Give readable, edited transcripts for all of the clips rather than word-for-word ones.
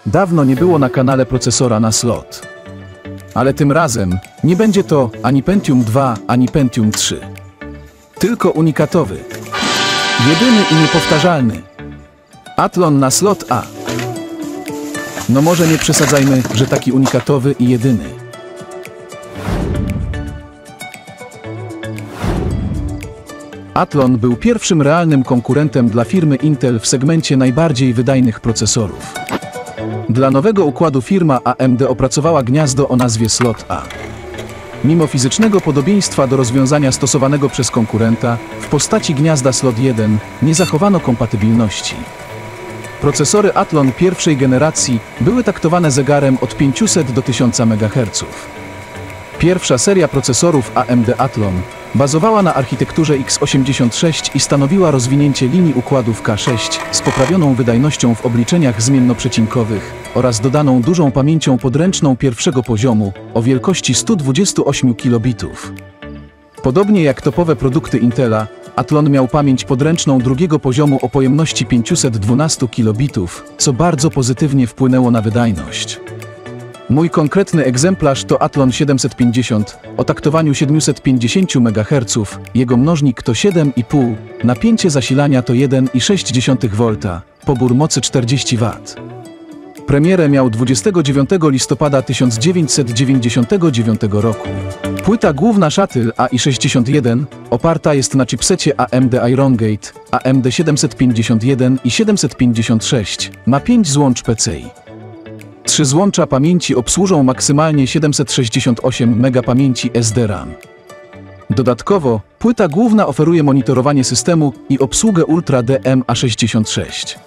Dawno nie było na kanale procesora na slot. Ale tym razem nie będzie to ani Pentium 2, ani Pentium 3. Tylko unikatowy, jedyny i niepowtarzalny Athlon na slot A. No może nie przesadzajmy, że taki unikatowy i jedyny. Athlon był pierwszym realnym konkurentem dla firmy Intel w segmencie najbardziej wydajnych procesorów. Dla nowego układu firma AMD opracowała gniazdo o nazwie Slot A. Mimo fizycznego podobieństwa do rozwiązania stosowanego przez konkurenta, w postaci gniazda Slot 1 nie zachowano kompatybilności. Procesory Athlon pierwszej generacji były taktowane zegarem od 500 do 1000 MHz. Pierwsza seria procesorów AMD Athlon bazowała na architekturze x86 i stanowiła rozwinięcie linii układów K6 z poprawioną wydajnością w obliczeniach zmiennoprzecinkowych oraz dodaną dużą pamięcią podręczną pierwszego poziomu o wielkości 128 kilobitów. Podobnie jak topowe produkty Intela, Athlon miał pamięć podręczną drugiego poziomu o pojemności 512 kilobitów, co bardzo pozytywnie wpłynęło na wydajność. Mój konkretny egzemplarz to Athlon 750 o taktowaniu 750 MHz, jego mnożnik to 7,5, napięcie zasilania to 1,6 V, pobór mocy 40 W. Premierę miał 29 listopada 1999 roku. Płyta główna Shuttle AI61 oparta jest na chipsecie AMD Iron Gate, AMD 751 i 756, ma 5 złącz PCI. 3 złącza pamięci obsłużą maksymalnie 768 MB pamięci SD-RAM. Dodatkowo, płyta główna oferuje monitorowanie systemu i obsługę Ultra DMA66.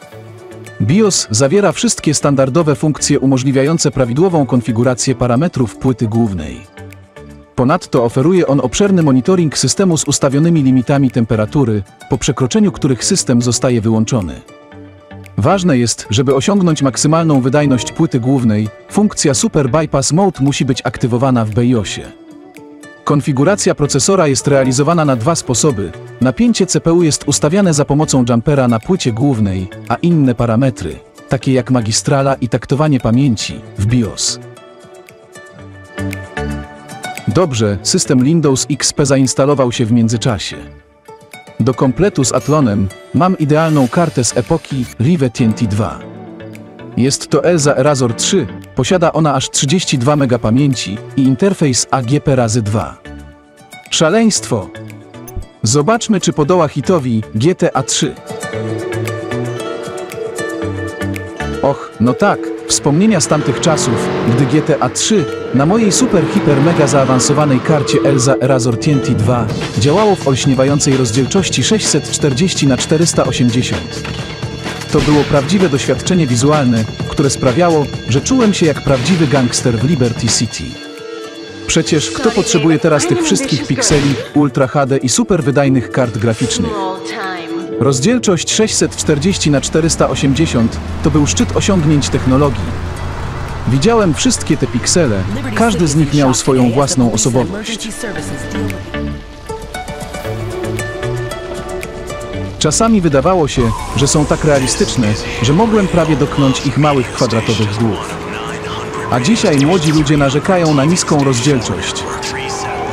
BIOS zawiera wszystkie standardowe funkcje umożliwiające prawidłową konfigurację parametrów płyty głównej. Ponadto oferuje on obszerny monitoring systemu z ustawionymi limitami temperatury, po przekroczeniu których system zostaje wyłączony. Ważne jest, żeby osiągnąć maksymalną wydajność płyty głównej, funkcja Super Bypass Mode musi być aktywowana w BIOSie. Konfiguracja procesora jest realizowana na 2 sposoby. Napięcie CPU jest ustawiane za pomocą jumpera na płycie głównej, a inne parametry, takie jak magistrala i taktowanie pamięci, w BIOS. Dobrze, system Windows XP zainstalował się w międzyczasie. Do kompletu z Athlonem mam idealną kartę z epoki Rivet TNT 2. Jest to Elza Razor 3, posiada ona aż 32 MB pamięci i interfejs AGP-2. Szaleństwo! Zobaczmy, czy podoła hitowi GTA 3. Och, no tak, wspomnienia z tamtych czasów, gdy GTA 3 na mojej super hiper mega zaawansowanej karcie Elza Razor TNT 2 działało w olśniewającej rozdzielczości 640×480. To było prawdziwe doświadczenie wizualne, które sprawiało, że czułem się jak prawdziwy gangster w Liberty City. Przecież kto potrzebuje teraz tych wszystkich pikseli, Ultra HD i super wydajnych kart graficznych? Rozdzielczość 640×480 to był szczyt osiągnięć technologii. Widziałem wszystkie te piksele, każdy z nich miał swoją własną osobowość. Czasami wydawało się, że są tak realistyczne, że mogłem prawie dotknąć ich małych kwadratowych głów. A dzisiaj młodzi ludzie narzekają na niską rozdzielczość.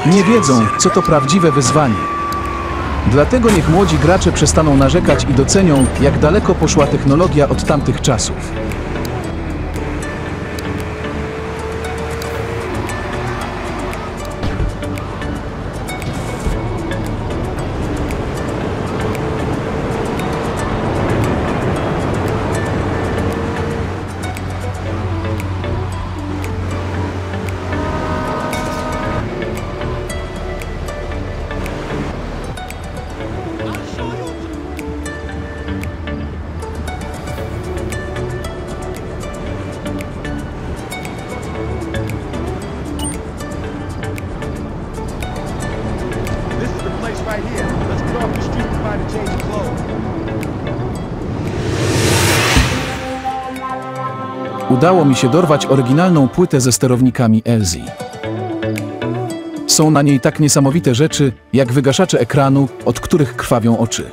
Nie wiedzą, co to prawdziwe wyzwanie. Dlatego niech młodzi gracze przestaną narzekać i docenią, jak daleko poszła technologia od tamtych czasów. Udało mi się dorwać oryginalną płytę ze sterownikami LZ. Są na niej tak niesamowite rzeczy, jak wygaszacze ekranu, od których krwawią oczy.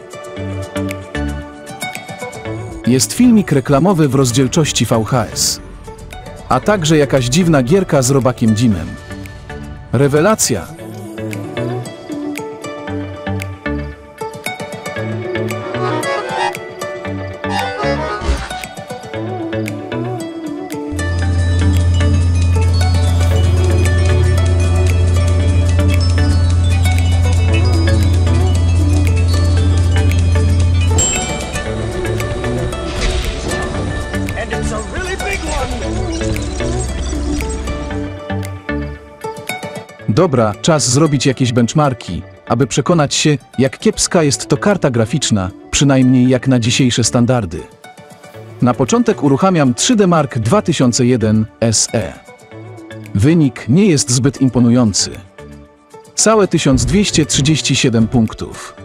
Jest filmik reklamowy w rozdzielczości VHS. A także jakaś dziwna gierka z robakiem Jimem. Rewelacja! Dobra, czas zrobić jakieś benchmarki, aby przekonać się, jak kiepska jest to karta graficzna, przynajmniej jak na dzisiejsze standardy. Na początek uruchamiam 3D Mark 2001 SE. Wynik nie jest zbyt imponujący. Całe 1237 punktów.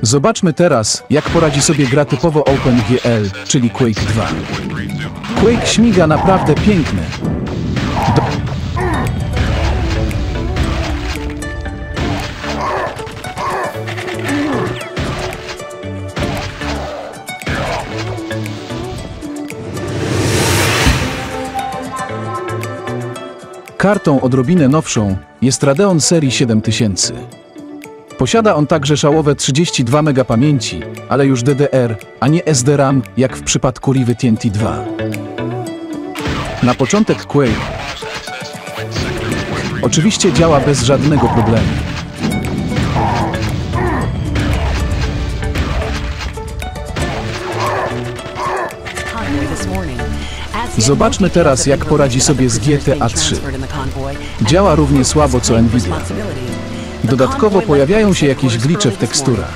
Zobaczmy teraz, jak poradzi sobie gra typowo OpenGL, czyli Quake 2. Quake śmiga naprawdę pięknie. Kartą odrobinę nowszą jest Radeon serii 7000. Posiada on także szałowe 32 MB pamięci, ale już DDR, a nie SDRAM, jak w przypadku Rive TNT 2. Na początek Quake oczywiście działa bez żadnego problemu. Zobaczmy teraz, jak poradzi sobie z GTA 3. Działa równie słabo co Nvidia. Dodatkowo pojawiają się jakieś glicze w teksturach.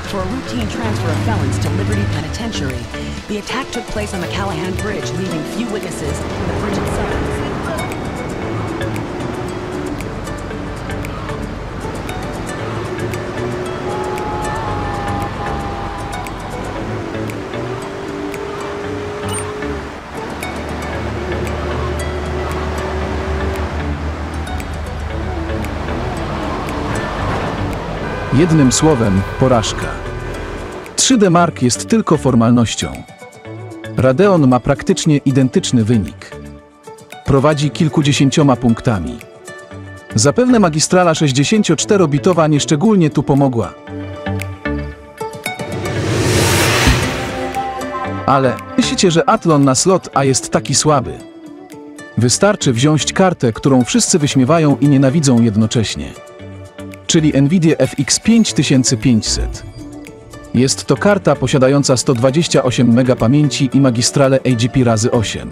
Jednym słowem, porażka. 3D Mark jest tylko formalnością. Radeon ma praktycznie identyczny wynik. Prowadzi kilkudziesięcioma punktami. Zapewne magistrala 64-bitowa nieszczególnie tu pomogła. Ale myślicie, że Athlon na slot A jest taki słaby? Wystarczy wziąć kartę, którą wszyscy wyśmiewają i nienawidzą jednocześnie. Czyli Nvidia FX 5500. Jest to karta posiadająca 128 MB pamięci i magistrale AGP razy 8.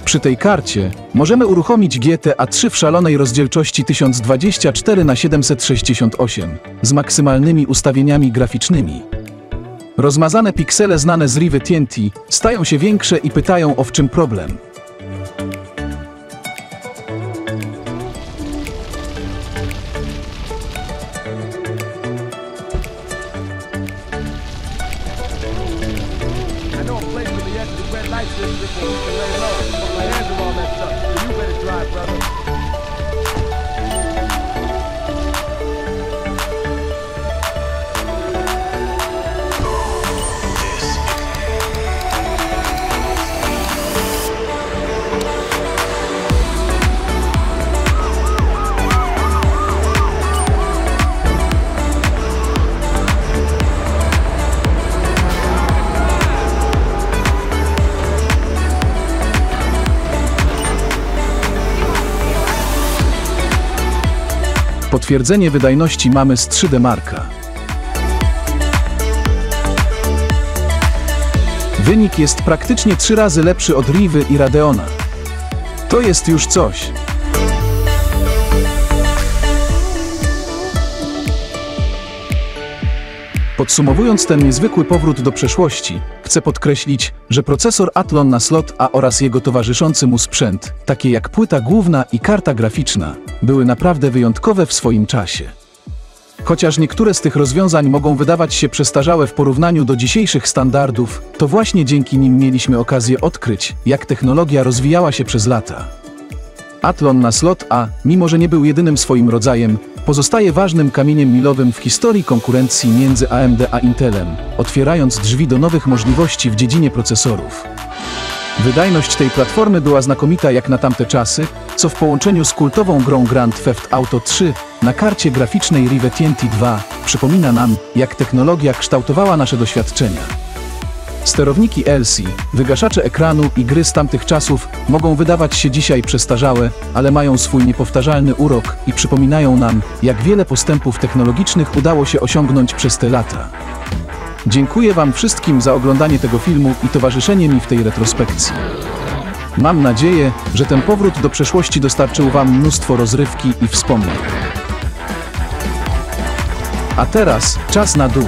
Przy tej karcie możemy uruchomić GTA 3 w szalonej rozdzielczości 1024×768 z maksymalnymi ustawieniami graficznymi. Rozmazane piksele znane z Rive TNT stają się większe i pytają, o w czym problem. Potwierdzenie wydajności mamy z 3D Marka. Wynik jest praktycznie 3 razy lepszy od Rive i Radeona. To jest już coś. Podsumowując ten niezwykły powrót do przeszłości, chcę podkreślić, że procesor Athlon na slot A oraz jego towarzyszący mu sprzęt, takie jak płyta główna i karta graficzna, były naprawdę wyjątkowe w swoim czasie. Chociaż niektóre z tych rozwiązań mogą wydawać się przestarzałe w porównaniu do dzisiejszych standardów, to właśnie dzięki nim mieliśmy okazję odkryć, jak technologia rozwijała się przez lata. Athlon na slot A, mimo że nie był jedynym swoim rodzajem, pozostaje ważnym kamieniem milowym w historii konkurencji między AMD a Intelem, otwierając drzwi do nowych możliwości w dziedzinie procesorów. Wydajność tej platformy była znakomita jak na tamte czasy, co w połączeniu z kultową grą Grand Theft Auto 3 na karcie graficznej Rive TNT 2 przypomina nam, jak technologia kształtowała nasze doświadczenia. Sterowniki LC, wygaszacze ekranu i gry z tamtych czasów mogą wydawać się dzisiaj przestarzałe, ale mają swój niepowtarzalny urok i przypominają nam, jak wiele postępów technologicznych udało się osiągnąć przez te lata. Dziękuję Wam wszystkim za oglądanie tego filmu i towarzyszenie mi w tej retrospekcji. Mam nadzieję, że ten powrót do przeszłości dostarczył Wam mnóstwo rozrywki i wspomnień. A teraz czas na dół.